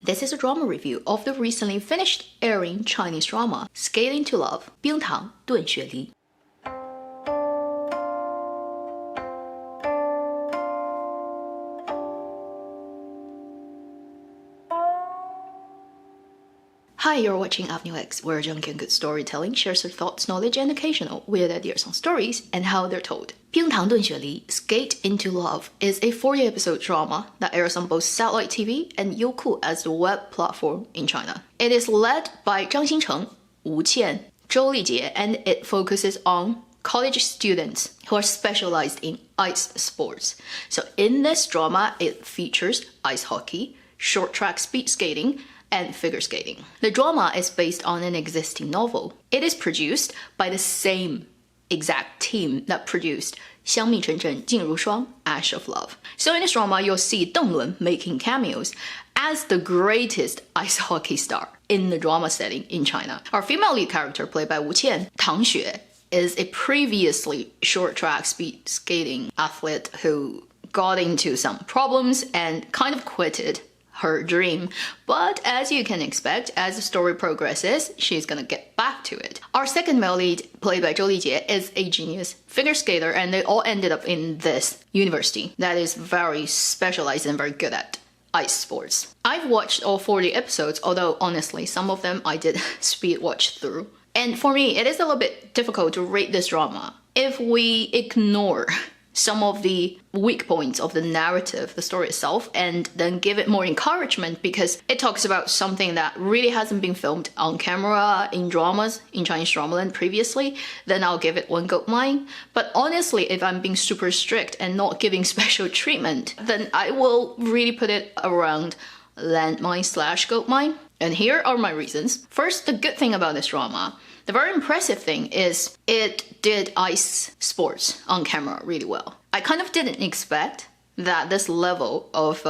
This is a drama review of the recently finished airing Chinese drama Skating to Love, 冰糖炖雪梨. Hi, you're watching Avenue X, where junkie and good storytelling shares their thoughts, knowledge, and occasional weird ideas on stories and how they're told. 冰糖炖雪梨, Skate into Love is a 40-episode drama that airs on both satellite TV and Youku as the web platform in China. It is led by Zhang Xincheng, Wu Qian, Zhou Lijie, and it focuses on college students who are specialized in ice sports. So in this drama, it features ice hockey, short track speed skating, and figure skating. The drama is based on an existing novel. It is produced by the same exact team that produced 香蜜沉沉烬如霜, Ash of Love. So in this drama, you'll see Deng Lun making cameos as the greatest ice hockey star in the drama setting in China. Our female lead character, played by Wu Qian, Tang Xue, is a previously short track speed skating athlete who got into some problems and kind of quitted her dream, but as you can expect, as the story progresses, she's gonna get back to it. Our second male lead, played by Zhou Lijie, is a genius figure skater, and they all ended up in this university that is very specialized and very good at ice sports. I've watched all 40 episodes, although honestly, some of them I did speed watch through. And for me, it is a little bit difficult to rate this drama if we ignore some of the weak points of the narrative, the story itself, and then give it more encouragement because it talks about something that really hasn't been filmed on camera in dramas, in Chinese dramaland previously, then I'll give it 1 gold mine. But honestly, if I'm being super strict and not giving special treatment, then I will really put it around landmine/gold mine. And here are my reasons. First, the good thing about this drama, the very impressive thing is it did ice sports on camera really well. I kind of didn't expect that this level of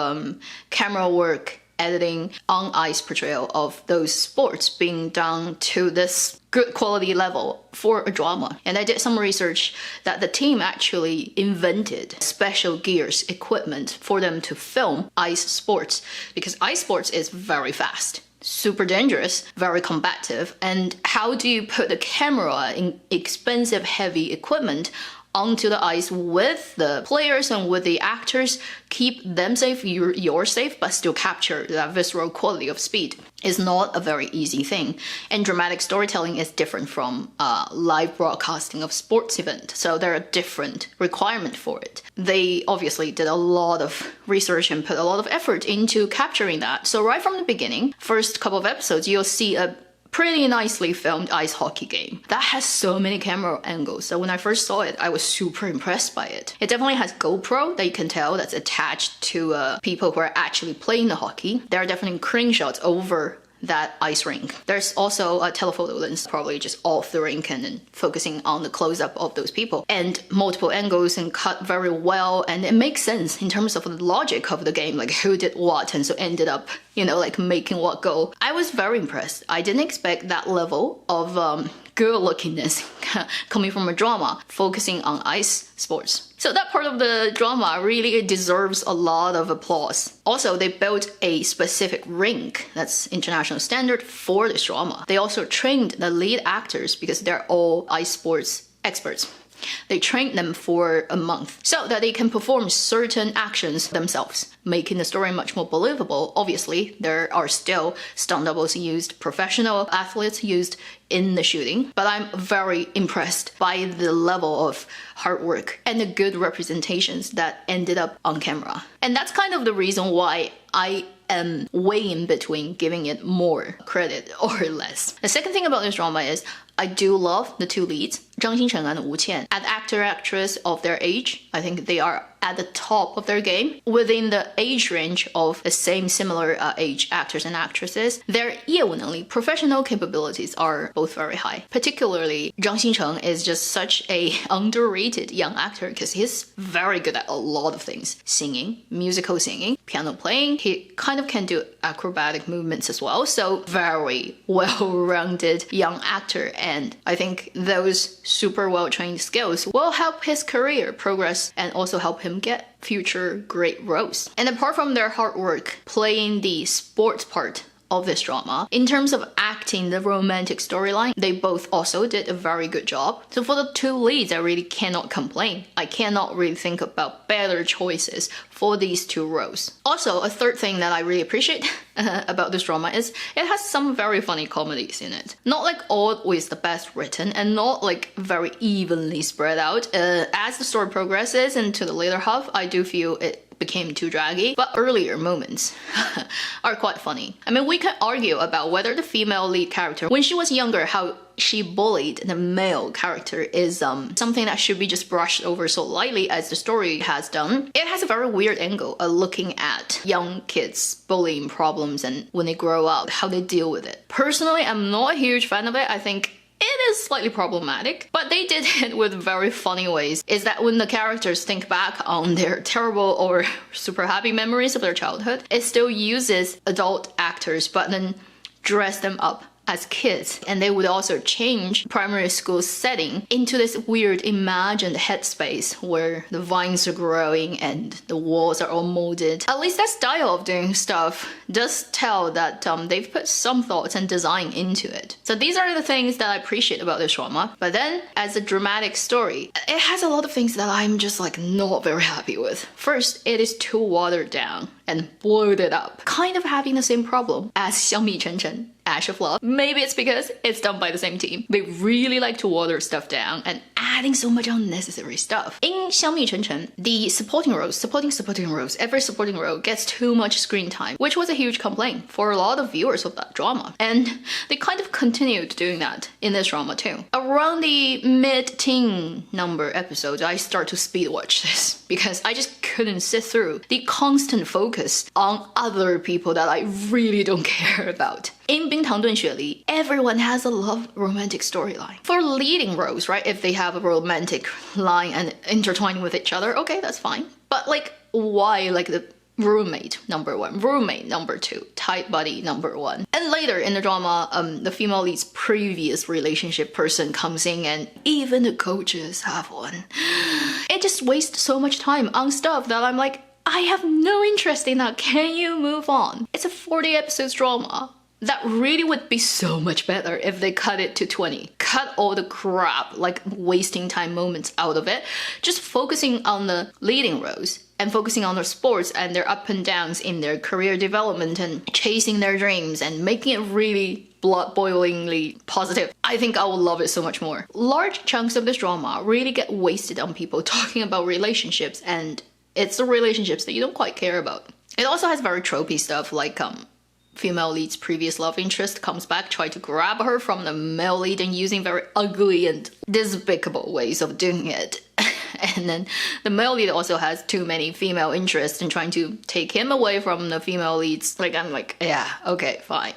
camera work, editing, on ice portrayal of those sports being done to this good quality level for a drama. And I did some research that the team actually invented special gears, equipment for them to film ice sports because ice sports is very fast, super dangerous, very combative, and how do you put the camera in expensive heavy equipment onto the ice with the players and with the actors, keep them safe, you're safe, but still capture that visceral quality of speed is not a very easy thing. And dramatic storytelling is different from live broadcasting of sports event, so there are different requirements for it. They obviously did a lot of research and put a lot of effort into capturing that. So right from the beginning, first couple of episodes, you'll see a pretty nicely filmed ice hockey game that has so many camera angles. So when I first saw it, I was super impressed by it. It definitely has GoPro that you can tell that's attached to people who are actually playing the hockey. There are definitely crane shots over that ice rink. There's also a telephoto lens, probably just off the rink and then focusing on the close-up of those people. And multiple angles and cut very well, and it makes sense in terms of the logic of the game, like who did what and so ended up, like making what goal. I was very impressed. I didn't expect that level of girl-lookiness coming from a drama focusing on ice sports. So that part of the drama really deserves a lot of applause. Also, they built a specific rink that's international standard for this drama. They also trained the lead actors because they're all ice sports experts. They trained them for a month so that they can perform certain actions themselves, making the story much more believable. Obviously, there are still stunt doubles used, professional athletes used in the shooting, but I'm very impressed by the level of hard work and the good representations that ended up on camera. And that's kind of the reason why I am way in between giving it more credit or less. The second thing about this drama is I do love the two leads, Zhang Xincheng and Wu Qian. As actor-actress of their age, I think they are at the top of their game. Within the age range of the same similar age actors and actresses, their 业务能力, professional capabilities are both very high. Particularly, Zhang Xincheng is just such a underrated young actor because he's very good at a lot of things. Singing, musical singing, piano playing. He kind of can do acrobatic movements as well. So very well-rounded young actor. And I think those super well-trained skills will help his career progress and also help him him get future great roles. And apart from their hard work playing the sports part of this drama, in terms of acting the romantic storyline, they both also did a very good job. So for the two leads, I really cannot complain. I cannot really think about better choices for these two roles. Also, a third thing that I really appreciate about this drama is it has some very funny comedies in it. Not like always the best written and not like very evenly spread out. As the story progresses into the later half, I do feel it became too draggy, but earlier moments are quite funny. I mean, we can argue about whether the female lead character, when she was younger, how she bullied the male character is something that should be just brushed over so lightly as the story has done. It has a very weird angle of looking at young kids' bullying problems and when they grow up, how they deal with it. Personally, I'm not a huge fan of it. I think it is slightly problematic, but they did it with very funny ways. Is that when the characters think back on their terrible or super happy memories of their childhood, it still uses adult actors but then dress them up as kids, and they would also change primary school setting into this weird imagined headspace where the vines are growing and the walls are all molded. At least that style of doing stuff does tell that they've put some thoughts and design into it. So these are the things that I appreciate about this drama. But then, as a dramatic story, it has a lot of things that I'm just like not very happy with. First, it is too watered down and bloated up, kind of having the same problem as 香蜜沉沉 Ash of Love. Maybe it's because it's done by the same team. They really like to water stuff down and adding so much unnecessary stuff. In 香蜜沉沉, the supporting roles, every supporting role gets too much screen time, which was a huge complaint for a lot of viewers of that drama. And they kind of continued doing that in this drama too. Around the mid-teen number episodes, I start to speed watch this because I just couldn't sit through the constant focus on other people that I really don't care about. In 冰糖炖雪梨, everyone has a love romantic storyline. For leading roles, right, if they have a romantic line and intertwining with each other, okay, that's fine. But like, why like the roommate number 1, roommate number 2, tight buddy number 1? And later in the drama, the female lead's previous relationship person comes in and even the coaches have one. It just wastes so much time on stuff that I'm like, I have no interest in that. Can you move on? It's a 40 episodes drama. That really would be so much better if they cut it to 20. Cut all the crap, like wasting time moments out of it. Just focusing on the leading roles and focusing on their sports and their up and downs in their career development and chasing their dreams and making it really blood-boilingly positive. I think I will love it so much more. Large chunks of this drama really get wasted on people talking about relationships, and it's the relationships that you don't quite care about. It also has very tropey stuff like female lead's previous love interest comes back, try to grab her from the male lead and using very ugly and despicable ways of doing it. And then the male lead also has too many female interests and trying to take him away from the female leads. Like, I'm like, yeah, okay, fine.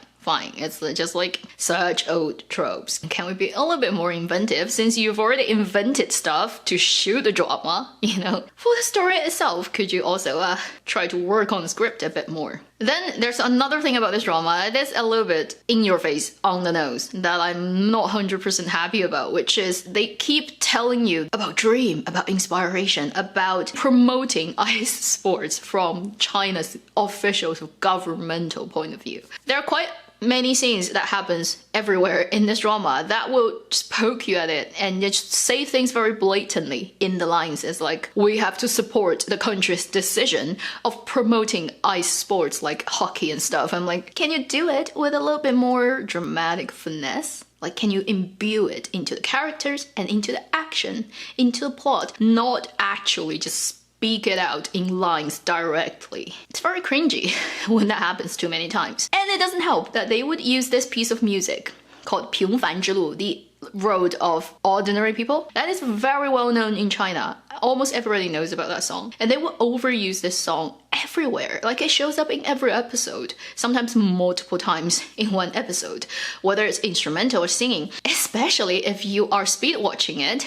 It's just like such old tropes. Can we be a little bit more inventive since you've already invented stuff to shoot the drama, you know? For the story itself, could you also try to work on the script a bit more? Then there's another thing about this drama. It is a little bit in your face, on the nose, that I'm not 100% happy about, which is they keep telling you about dream, about inspiration, about promoting ice sports from China's official governmental point of view. There are quite many scenes that happens everywhere in this drama that will just poke you at it and just say things very blatantly in the lines. It's like, we have to support the country's decision of promoting ice sports like hockey and stuff. I'm like, can you do it with a little bit more dramatic finesse? Like, can you imbue it into the characters and into the action, into the plot, not actually just speak it out in lines directly? It's very cringy when that happens too many times. And it doesn't help that they would use this piece of music called 平凡之路, the road of ordinary people. That is very well known in China. Almost everybody knows about that song. And they will overuse this song everywhere. Like, it shows up in every episode, sometimes multiple times in one episode, whether it's instrumental or singing. Especially if you are speed watching it,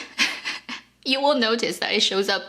you will notice that it shows up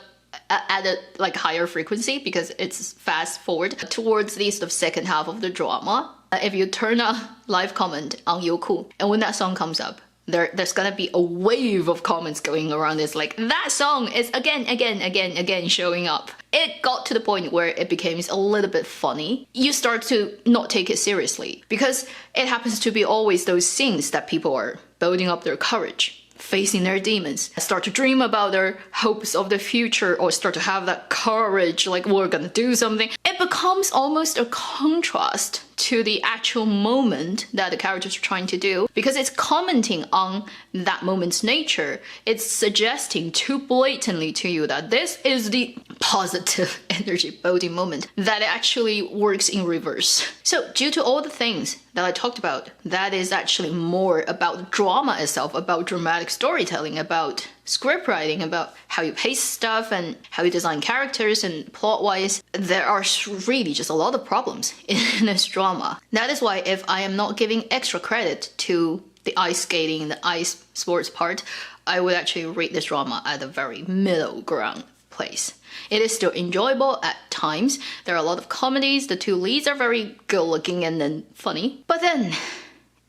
at a like higher frequency because it's fast forward towards the second half of the drama. If you turn a live comment on Youku, and when that song comes up, there's gonna be a wave of comments going around. It's like, that song is again showing up. It got to the point where it became a little bit funny. You start to not take it seriously because it happens to be always those scenes that people are building up their courage, facing their demons, start to dream about their hopes of the future, or start to have that courage, like we're gonna do something. It becomes almost a contrast to the actual moment that the characters are trying to do, because it's commenting on that moment's nature. It's suggesting too blatantly to you that this is the positive energy building moment, that it actually works in reverse. So due to all the things that I talked about, that is actually more about the drama itself, about dramatic storytelling, about script writing, about how you pace stuff and how you design characters and plot-wise. There are really just a lot of problems in this drama. That is why if I am not giving extra credit to the ice skating, the ice sports part, I would actually rate this drama at a very middle ground place. It is still enjoyable at times. There are a lot of comedies. The two leads are very good looking and then funny. But then,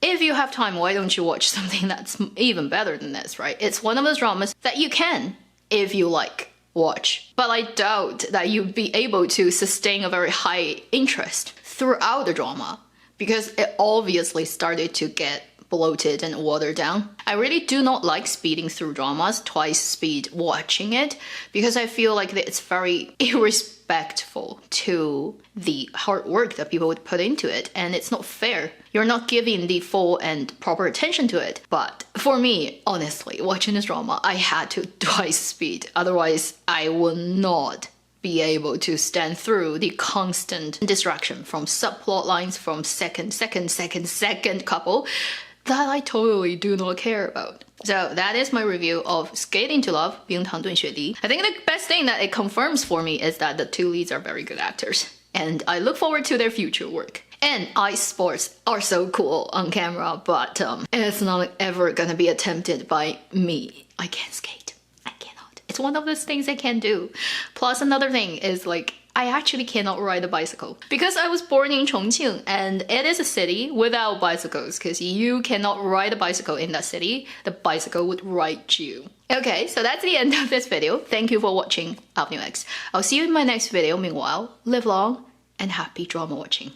if you have time, why don't you watch something that's even better than this, right? It's one of those dramas that you can, if you like, watch. But I doubt that you'd be able to sustain a very high interest throughout the drama, because it obviously started to get bloated and watered down. I really do not like speeding through dramas, twice speed watching it, because I feel like it's very irrespectful to the hard work that people would put into it, and it's not fair. You're not giving the full and proper attention to it. But for me, honestly, watching this drama, I had to twice speed. Otherwise, I will not be able to stand through the constant distraction from subplot lines, from second couple that I totally do not care about. So that is my review of Skate into Love, 冰糖炖雪梨. I think the best thing that it confirms for me is that the two leads are very good actors, and I look forward to their future work. And ice sports are so cool on camera, but it's not ever gonna be attempted by me. I can't skate. I cannot. It's one of those things I can't do. Plus another thing is, like, I actually cannot ride a bicycle because I was born in Chongqing, and it is a city without bicycles, because you cannot ride a bicycle in that city. The bicycle would ride you. Okay, so that's the end of this video. Thank you for watching AvenueX. I'll see you in my next video. Meanwhile, live long and happy drama watching.